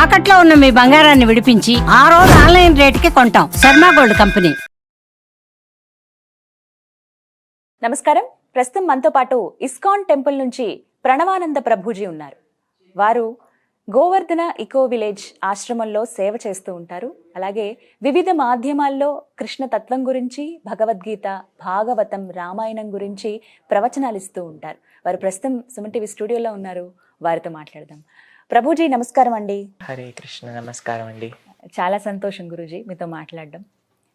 తాకట్లో ఉన్న మీ బంగారాన్ని విడిపించి ఆ రోజు ఆన్లైన్ రేటుకి కొంటాం. Sharma gold company. నమస్కారం. ప్రస్తుతం మనతో పాటు ఇస్కాన్ టెంపుల్ నుంచి ప్రణవానంద ప్రభుజీ ఉన్నారు. వారు గోవర్ధన ఇకో విలేజ్ ఆశ్రమంలో సేవ చేస్తూ ఉంటారు. అలాగే వివిధ మాధ్యమాల్లో కృష్ణ తత్వం గురించి, భగవద్గీత, భాగవతం, రామాయణం గురించి ప్రవచనాలు ఇస్తూ ఉంటారు. వారు ప్రస్తుతం సుమన్ టీవీ స్టూడియోలో ఉన్నారు. వారితో మాట్లాడదాం. ప్రభుజీ నమస్కారం అండి. హరే కృష్ణ. నమస్కారం అండి. చాలా సంతోషం గురుజీ మీతో మాట్లాడడం.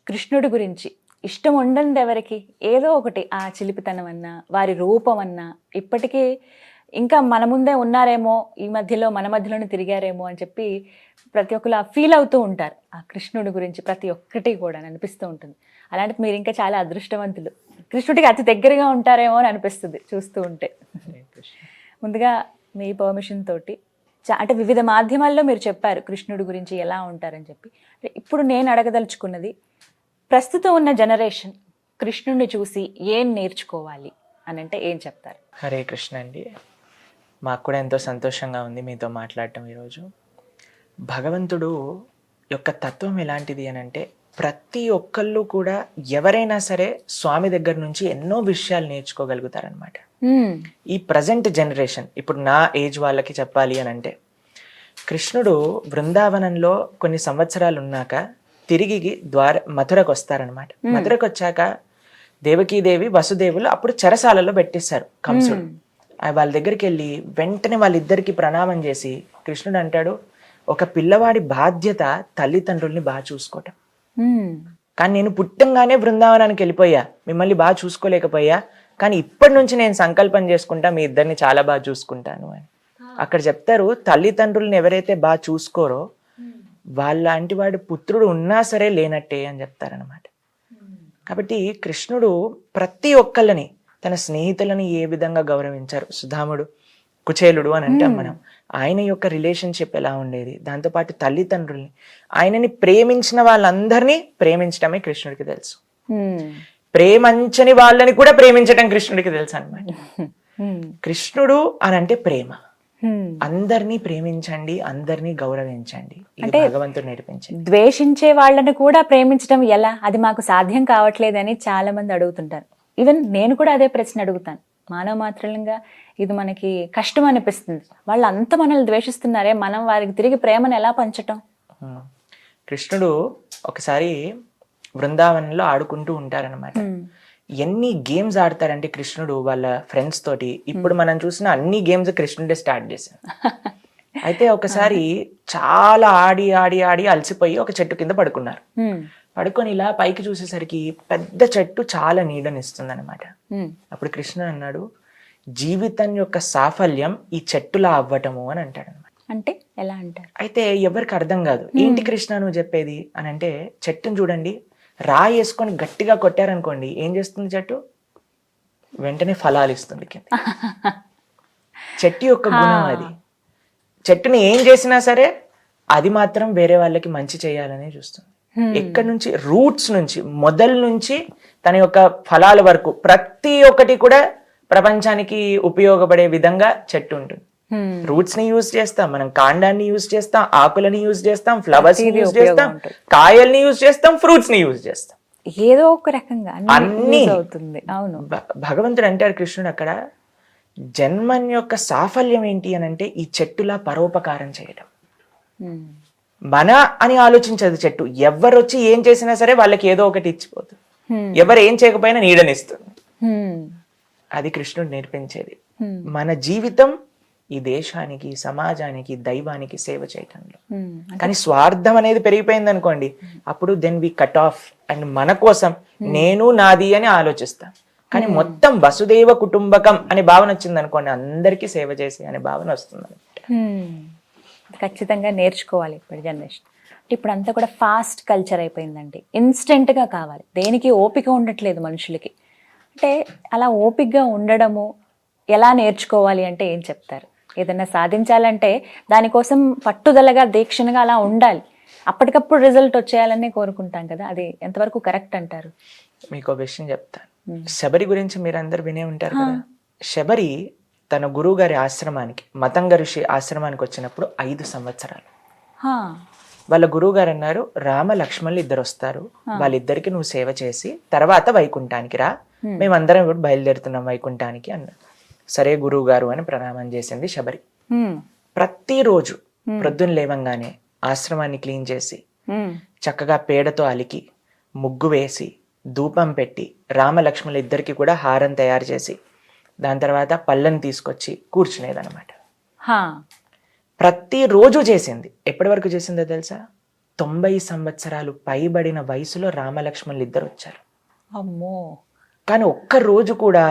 కృష్ణుడి గురించి ఇష్టం ఉండండి ఎవరికి, ఏదో ఒకటి ఆ చిలిపితనం అన్నా, వారి రూపం అన్నా, ఇప్పటికీ ఇంకా మన ముందే ఉన్నారేమో, ఈ మధ్యలో మన మధ్యలోనే తిరిగారేమో అని చెప్పి ప్రతి ఒక్కరు ఫీల్ అవుతూ ఉంటారు. ఆ కృష్ణుడి గురించి ప్రతి ఒక్కటి కూడా అనిపిస్తూ ఉంటుంది. అలాంటి మీరు ఇంకా చాలా అదృష్టవంతులు. కృష్ణుడికి అతి దగ్గరగా ఉంటారేమో అని అనిపిస్తుంది చూస్తూ ఉంటే. ముందుగా మీ పర్మిషన్ తోటి అంటే వివిధ మాధ్యమాల్లో మీరు చెప్పారు కృష్ణుడి గురించి ఎలా ఉంటారని చెప్పి. ఇప్పుడు నేను అడగదలుచుకున్నది, ప్రస్తుతం ఉన్న జనరేషన్ కృష్ణుడిని చూసి ఏం నేర్చుకోవాలి అని అంటే ఏం చెప్తారు? హరే కృష్ణ అండి. మాకు కూడా ఎంతో సంతోషంగా ఉంది మీతో మాట్లాడటం ఈరోజు. భగవంతుడు యొక్క తత్వం ఎలాంటిది అని అంటే, ప్రతి ఒక్కళ్ళు కూడా ఎవరైనా సరే స్వామి దగ్గర నుంచి ఎన్నో విషయాలు నేర్చుకోగలుగుతారనమాట. ఈ ప్రజెంట్ జనరేషన్, ఇప్పుడు నా ఏజ్ వాళ్ళకి చెప్పాలి అని అంటే, కృష్ణుడు బృందావనంలో కొన్ని సంవత్సరాలు ఉన్నాక తిరిగి మథురకు వస్తారనమాట. మథురకు వచ్చాక దేవకీదేవి, వసుదేవులు అప్పుడు చెరసాలలో పెట్టేశారు కంసుడు. వాళ్ళ దగ్గరికి వెళ్ళి వెంటనే వాళ్ళిద్దరికి ప్రణామం చేసి కృష్ణుడు అంటాడు, ఒక పిల్లవాడి బాధ్యత తల్లిదండ్రుల్ని బాగా చూసుకోవటం. కానీ నేను పుట్టంగానే బృందావనానికి వెళ్ళిపోయా, మిమ్మల్ని బాగా చూసుకోలేకపోయా, కానీ ఇప్పటి నుంచి నేను సంకల్పం చేసుకుంటా మీ ఇద్దరిని చాలా బాగా చూసుకుంటాను అని అక్కడ చెప్తారు. తల్లిదండ్రులను ఎవరైతే బాగా చూసుకోరో వాళ్ళంటి వాడి పుత్రుడు ఉన్నా సరే లేనట్టే అని చెప్తారనమాట. కాబట్టి కృష్ణుడు ప్రతి ఒక్కళ్ళని, తన స్నేహితులని ఏ విధంగా గౌరవించారు. సుధాముడు, కుచేలుడు అని అంటాం మనం. ఆయన యొక్క రిలేషన్షిప్ ఎలా ఉండేది, దాంతోపాటు తల్లిదండ్రుల్ని, ఆయనని ప్రేమించిన వాళ్ళందరినీ ప్రేమించడమే కృష్ణుడికి తెలుసు. ప్రేమించని వాళ్ళని కూడా ప్రేమించడం కృష్ణుడికి తెలుసు అనమాట. కృష్ణుడు అని అంటే ప్రేమ. అందరినీ ప్రేమించండి, అందరినీ గౌరవించండి, అంటే భగవంతుడు నేర్పించండి. ద్వేషించే వాళ్ళని కూడా ప్రేమించడం ఎలా, అది మాకు సాధ్యం కావట్లేదని చాలా మంది అడుగుతుంటారు. ఈవెన్ నేను కూడా అదే ప్రశ్న అడుగుతాను. మానవ మాత్రంగా ఇది మనకి కష్టం అనిపిస్తుంది. వాళ్ళు అంత మనల్ని ద్వేషిస్తున్నారే, మనం వారికి తిరిగి ప్రేమను ఎలా పంచటం? కృష్ణుడు ఒకసారి బృందావనంలో ఆడుకుంటూ ఉంటారనమాట. ఎన్ని గేమ్స్ ఆడతారంటే కృష్ణుడు వాళ్ళ ఫ్రెండ్స్ తోటి. ఇప్పుడు మనం చూసిన అన్ని గేమ్స్ కృష్ణుడే స్టార్ట్ చేశారు. అయితే ఒకసారి చాలా ఆడి ఆడి ఆడి అలసిపోయి ఒక చెట్టు కింద పడుకున్నారు. పడుకొని ఇలా పైకి చూసేసరికి పెద్ద చెట్టు చాలా నీడనిస్తుంది అనమాట. అప్పుడు కృష్ణుడు అన్నాడు, జీవితం యొక్క సాఫల్యం ఈ చెట్టులా అవ్వటము అని అంటాడు అనమాట. అంటే ఎలా అంటారు? అయితే ఎవరికి అర్థం కాదు. ఏంటి కృష్ణ నువ్వు చెప్పేది అని అంటే, చెట్టును చూడండి, రాయి వేసుకొని గట్టిగా కొట్టారనుకోండి, ఏం చేస్తుంది చెట్టు? వెంటనే ఫలాలు ఇస్తుంది కింద. చెట్టు యొక్క గుణం అది. చెట్టుని ఏం చేసినా సరే అది మాత్రం వేరే వాళ్ళకి మంచి చేయాలనే చూస్తుంది. ఎక్కడి నుంచి? రూట్స్ నుంచి, మొదల నుంచి తన యొక్క ఫలాల వరకు ప్రతి ఒక్కటి కూడా ప్రపంచానికి ఉపయోగపడే విధంగా చెట్టు ఉంటుంది. రూట్స్ ని యూజ్ చేస్తాం మనం, కాండాన్ని యూజ్ చేస్తాం, ఆకులని యూజ్ చేస్తాం, ఫ్లవర్స్ ని యూజ్ చేస్తాం, కాయల్ని యూజ్ చేస్తాం, ఫ్రూట్స్ ని యూజ్ చేస్తాం. ఏదో ఒక రకంగా అన్ని అవుతుంది. అవును. భగవంతుడు అంటారు కృష్ణుడు అక్కడ, జన్మన్ యొక్క సాఫల్యం ఏంటి అని అంటే ఈ చెట్టులా పరోపకారం చేయడం. మన అని ఆలోచించదు చెట్టు. ఎవరు వచ్చి ఏం చేసినా సరే వాళ్ళకి ఏదో ఒకటి ఇచ్చిపోతుంది. ఎవరు ఏం చేయకపోయినా నీడనిస్తుంది. అది కృష్ణుడు నేర్పించేది. మన జీవితం ఈ దేశానికి, సమాజానికి, దైవానికి సేవ చేయటంలో. కానీ స్వార్థం అనేది పెరిగిపోయింది అనుకోండి, అప్పుడు then we cut off and మన కోసం నేను నాది అని ఆలోచిస్తాం. కానీ మొత్తం వసుదేవ కుటుంబకం అనే భావన వచ్చింది అనుకోండి, అందరికీ సేవ చేసి అనే భావన వస్తుంది. ఖచ్చితంగా నేర్చుకోవాలి ఇప్పుడు జనరేషన్. ఇప్పుడు అంతా కూడా ఫాస్ట్ కల్చర్ అయిపోయిందండి. ఇన్స్టెంట్గా కావాలి, దేనికి ఓపిక ఉండట్లేదు మనుషులకి. అంటే అలా ఓపికగా ఉండడము ఎలా నేర్చుకోవాలి అంటే ఏం చెప్తారు? ఏదైనా సాధించాలంటే దానికోసం పట్టుదలగా, దీక్షణగా అలా ఉండాలి. అప్పటికప్పుడు రిజల్ట్ వచ్చేయాలనే కోరుకుంటాం కదా, అది ఎంతవరకు కరెక్ట్ అంటారు? మీకు విషయం చెప్తాను. శబరి గురించి మీరందరూ వినే ఉంటారు కదా. శబరి తన గురువు గారి ఆశ్రమానికి, మతంగ ఋషి ఆశ్రమానికి వచ్చినప్పుడు 5 సంవత్సరాలు హా. వాళ్ళ గురువు గారు అన్నారు, రామ లక్ష్మణులు ఇద్దరు వస్తారు, వాళ్ళిద్దరికి నువ్వు సేవ చేసి తర్వాత వైకుంఠానికి రా, మేమందరం కూడా బయలుదేరుతున్నాం వైకుంఠానికి అన్నారు. సరే గురువు గారు అని ప్రణామం చేసింది శబరి. ప్రతిరోజు ప్రొద్దున లేవంగానే ఆశ్రమాన్ని క్లీన్ చేసి చక్కగా పేడతో అలికి ముగ్గు వేసి ధూపం పెట్టి రామలక్ష్మణులు ఇద్దరికి కూడా హారం తయారు చేసి దాని తర్వాత పళ్ళని తీసుకొచ్చి కూర్చునేదన్నమాట. ప్రతిరోజు చేసింది. ఎప్పటి వరకు చేసిందో తెలుసా? 90 సంవత్సరాలు పైబడిన వయసులో రామలక్ష్మణులు ఇద్దరు వచ్చారు. అమ్మో. కానీ ఒక్క రోజు కూడా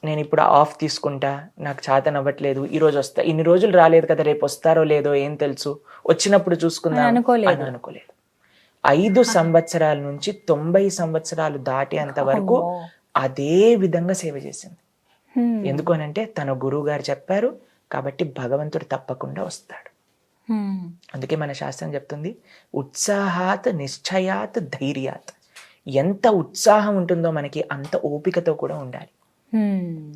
నేను ఇప్పుడు ఆఫ్ తీసుకుంటా, నాకు చేతన అవ్వట్లేదు, ఈ రోజు వస్తా, ఇన్ని రోజులు రాలేదు కదా, రేపు వస్తారో లేదో ఏం తెలుసు, వచ్చినప్పుడు చూసుకుందాం అని అనుకోలేదు. 5 సంవత్సరాల నుంచి 90 సంవత్సరాలు దాటేంత వరకు అదే విధంగా సేవ చేసింది. ఎందుకు అనంటే తన గురువు గారు చెప్పారు కాబట్టి భగవంతుడు తప్పకుండా వస్తాడు. అందుకే మన శాస్త్రం చెప్తుంది, ఉత్సాహాత్ నిశ్చయాత్ ధైర్యాత్. ఎంత ఉత్సాహం ఉంటుందో మనకి అంత ఓపికతో కూడా ఉండాలి.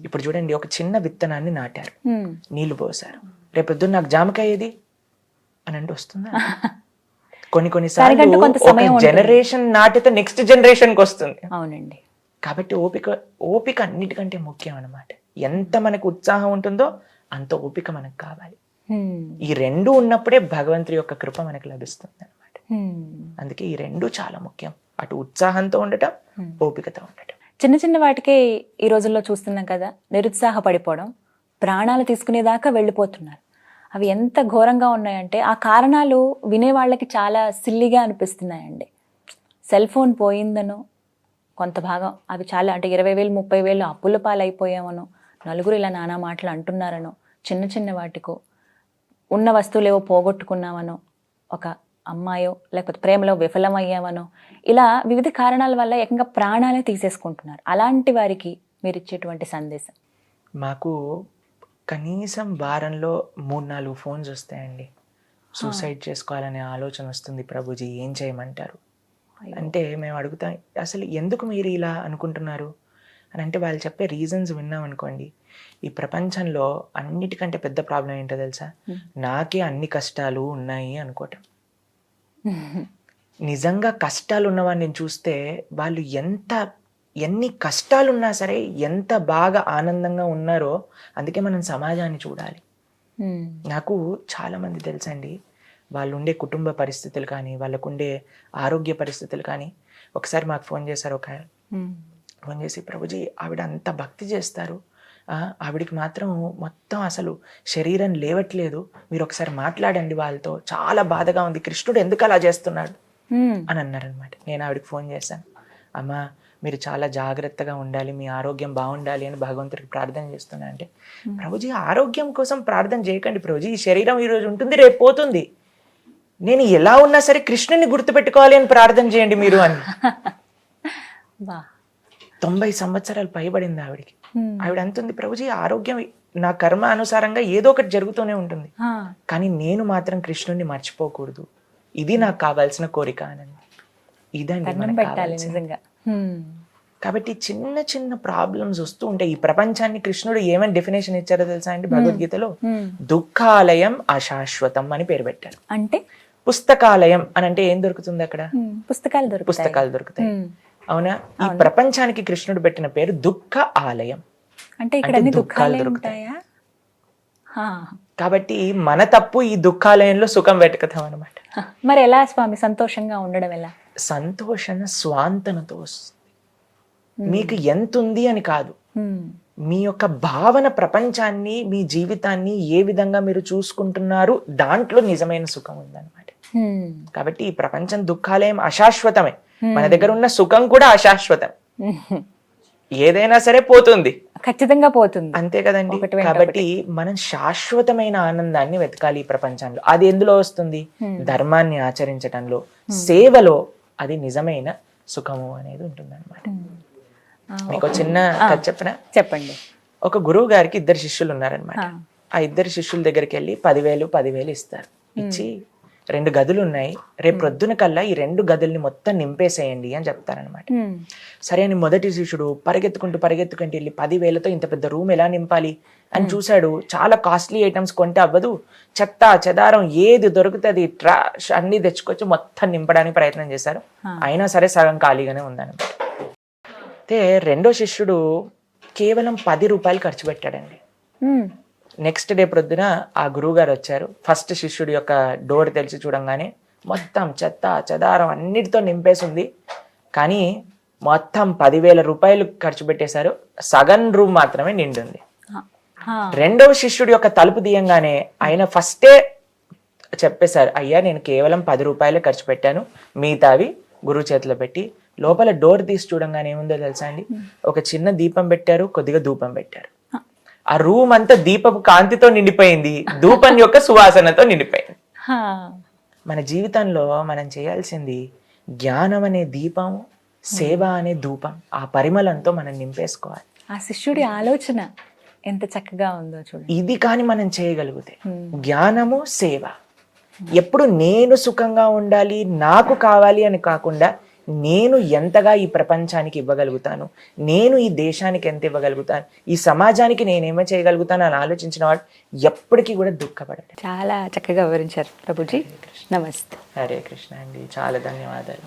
ఇప్పుడు చూడండి, ఒక చిన్న విత్తనాన్ని నాటారు, నీళ్లు పోసారు, రేపు నాకు జామకాయ ఏది అని అంటే వస్తుందా? కొన్నిసార్లు జనరేషన్ నాటితే నెక్స్ట్ జనరేషన్ కి వస్తుంది. అవునండి. కాబట్టి ఓపిక అన్నిటికంటే ముఖ్యం అన్నమాట. ఎంత మనకు ఉత్సాహం ఉంటుందో అంత ఓపిక మనకు కావాలి. ఈ రెండు ఉన్నప్పుడే భగవంతుడి యొక్క కృప మనకు లభిస్తుంది అనమాట. అందుకే ఈ రెండు చాలా ముఖ్యం, అటు ఉత్సాహంతో ఉండటం, ఓపికతో ఉండటం. చిన్న చిన్న వాటికే ఈ రోజుల్లో చూస్తున్నాం కదా, నిరుత్సాహపడిపోవడం, ప్రాణాలు తీసుకునేదాకా వెళ్ళిపోతున్నారు. అవి ఎంత ఘోరంగా ఉన్నాయంటే ఆ కారణాలు వినే వాళ్ళకి చాలా సిల్లిగా అనిపిస్తున్నాయండి. సెల్ ఫోన్ పోయిందనో కొంత భాగం, అవి చాలా అంటే 20,000 30,000 అప్పుల పాలైపోయామనో, నలుగురు ఇలా నానా మాటలు అంటున్నారనో, చిన్న చిన్న వాటికో, ఉన్న వస్తువులేవో పోగొట్టుకున్నామనో, ఒక అమ్మాయో లేకపోతే ప్రేమలో విఫలమయ్యామనో, ఇలా వివిధ కారణాల వల్ల ఏకంగా ప్రాణాలే తీసేసుకుంటున్నారు. అలాంటి వారికి మీరు ఇచ్చేటువంటి సందేశం? మాకు కనీసం వారంలో 3-4 ఫోన్స్ వస్తాయండి. సూసైడ్ చేసుకోవాలనే ఆలోచన వస్తుంది, ప్రభుజీ ఏం చేయమంటారు అంటే మేము అడుగుతాం, అసలు ఎందుకు మీరు ఇలా అనుకుంటున్నారు అని అంటే వాళ్ళు చెప్పే రీజన్స్ విన్నాం అనుకోండి, ఈ ప్రపంచంలో అన్నిటికంటే పెద్ద ప్రాబ్లం ఏంటో తెలుసా? నాకే అన్ని కష్టాలు ఉన్నాయి అనుకోవటం. నిజంగా కష్టాలు ఉన్నవాడిని నేను చూస్తే వాళ్ళు ఎన్ని కష్టాలున్నా సరే ఎంత బాగా ఆనందంగా ఉన్నారో. అందుకే మనం సమాజాన్ని చూడాలి. నాకు చాలా మంది తెలుసండి, వాళ్ళు ఉండే కుటుంబ పరిస్థితులు కానీ, వాళ్ళకు ఉండే ఆరోగ్య పరిస్థితులు కానీ, ఒకసారి మాకు ఫోన్ చేశారు. ఒక ఫోన్ చేసి, ప్రభుజీ ఆవిడ అంత భక్తి చేస్తారు, ఆవిడికి మాత్రం మొత్తం అసలు శరీరం లేవట్లేదు, మీరు ఒకసారి మాట్లాడండి వాళ్ళతో, చాలా బాధగా ఉంది, కృష్ణుడు ఎందుకు అలా చేస్తున్నాడు అని అన్నారనమాట. నేను ఆవిడకి ఫోన్ చేశాను, అమ్మా మీరు చాలా జాగ్రత్తగా ఉండాలి, మీ ఆరోగ్యం బాగుండాలి అని భగవంతుడికి ప్రార్థన చేస్తున్నా అంటే, ప్రభుజీ ఆరోగ్యం కోసం ప్రార్థన చేయకండి ప్రభుజీ, ఈ శరీరం ఈరోజు ఉంటుంది రేపు పోతుంది, నేను ఎలా ఉన్నా సరే కృష్ణుని గుర్తుపెట్టుకోవాలి అని ప్రార్థన చేయండి మీరు అని. 90 సంవత్సరాలు పైబడింది ఆవిడికి. ఆవిడ అంటుంది, ప్రభుజీ ఆరోగ్యం నా కర్మ అనుసారంగా ఏదో ఒకటి జరుగుతూనే ఉంటుంది, కానీ నేను మాత్రం కృష్ణుని మర్చిపోకూడదు, ఇది నాకు కావాల్సిన కోరిక అని. ఇదండి. కాబట్టి చిన్న చిన్న ప్రాబ్లమ్స్ వస్తూ ఉంటాయి. ఈ ప్రపంచాన్ని కృష్ణుడు ఏమని డెఫినేషన్ ఇచ్చారో తెలుసా అండి? భగవద్గీతలో దుఃఖాలయం అశాశ్వతం అని పేరు పెట్టారు. అంటే పుస్తకాలయం అని అంటే ఏం దొరుకుతుంది అక్కడ? పుస్తకాలు దొరుకుతాయి. అవునా? ఈ ప్రపంచానికి కృష్ణుడు పెట్టిన పేరు దుఃఖ ఆలయం. అంటే దుఃఖాలు దొరుకుతాయి. కాబట్టి మన తప్పు ఈ దుఃఖాలయంలో సుఖం వెతుకుతాం అనమాట. మరి ఎలా స్వామి సంతోషంగా ఉండడం ఎలా? సంతోషం స్వాంతనతో వస్తుంది. మీకు ఎంత ఉంది అని కాదు, మీ యొక్క భావన ప్రపంచాన్ని, మీ జీవితాన్ని ఏ విధంగా మీరు చూసుకుంటున్నారు, దాంట్లో నిజమైన సుఖం ఉందన్నమాట. కాబట్టి ఈ ప్రపంచం దుఃఖాలయం అశాశ్వతమే, మన దగ్గర ఉన్న సుఖం కూడా అశాశ్వతం. ఏదైనా సరే పోతుంది, ఖచ్చితంగా పోతుంది, అంతే కదండి. కాబట్టి మనం శాశ్వతమైన ఆనందాన్ని వెతకాలి ఈ ప్రపంచంలో. అది ఎందులో వస్తుంది? ధర్మాన్ని ఆచరించడంలో, సేవలో. అది నిజమైన సుఖము అనేది ఉంటుంది అనమాట. మీకు చిన్న కథ చెప్పనా? చెప్పండి. ఒక గురువు గారికి 2 శిష్యులు ఉన్నారనమాట. ఆ 2 శిష్యుల దగ్గరికి వెళ్ళి 10,000 ఇస్తారు. ఇచ్చి 2 గదులు ఉన్నాయి, రేపు ప్రొద్దున కల్లా ఈ 2 గదుల్ని మొత్తం నింపేసేయండి అని చెప్తారనమాట. సరే అని మొదటి శిష్యుడు పరిగెత్తుకుంటూ వెళ్ళి 10,000తో ఇంత పెద్ద రూమ్ ఎలా నింపాలి అని చూశాడు. చాలా కాస్ట్లీ ఐటమ్స్ కొంటే అవ్వదు, చెత్త చెదారం ఏది దొరుకుతుంది ట్రాష్ అన్ని తెచ్చుకొచ్చి మొత్తం నింపడానికి ప్రయత్నం చేశారు. అయినా సరే సగం ఖాళీగానే ఉందన్నమాట. అయితే రెండో శిష్యుడు కేవలం 10 రూపాయలు ఖర్చు పెట్టాడండి. నెక్స్ట్ డే ప్రొద్దున ఆ గురువు గారు వచ్చారు. ఫస్ట్ శిష్యుడి యొక్క డోర్ తెలిసి చూడంగానే మొత్తం చెత్త చెదారం అన్నిటితో నింపేసి ఉంది. కానీ మొత్తం 10,000 రూపాయలు ఖర్చు పెట్టేశారు, సగం రూమ్ మాత్రమే నిండుంది. రెండవ శిష్యుడి యొక్క తలుపు తీయంగానే ఆయన ఫస్టే చెప్పేశారు, అయ్యా నేను కేవలం 10 రూపాయలే ఖర్చు పెట్టాను, మిగతావి గురువు చేతిలో పెట్టి. లోపల డోర్ తీసి చూడంగానే ఏముందో తెలుసా అండి, ఒక చిన్న దీపం పెట్టారు, కొద్దిగా ధూపం పెట్టారు. ఆ రూమ్ అంతా దీపపు కాంతితో నిండిపోయింది, ధూపం యొక్క సువాసనతో నిండిపోయింది. మన జీవితంలో మనం చేయాల్సింది జ్ఞానం అనే దీపం, సేవ అనే ధూపం, ఆ పరిమళంతో మనం నింపేసుకోవాలి. ఆ శిష్యుడి ఆలోచన ఎంత చక్కగా ఉందో చూడండి. ఇది కానీ మనం చేయగలిగితే జ్ఞానము సేవ, ఎప్పుడు నేను సుఖంగా ఉండాలి, నాకు కావాలి అని కాకుండా నేను ఎంతగా ఈ ప్రపంచానికి ఇవ్వగలుగుతాను, నేను ఈ దేశానికి ఎంత ఇవ్వగలుగుతాను, ఈ సమాజానికి నేనేమో చేయగలుగుతాను అని ఆలోచించిన వాడు ఎప్పటికీ కూడా దుఃఖపడడు. చాలా చక్కగా వివరించారు ప్రభుజీ. నమస్తే. హరే కృష్ణ అండి, చాలా ధన్యవాదాలు.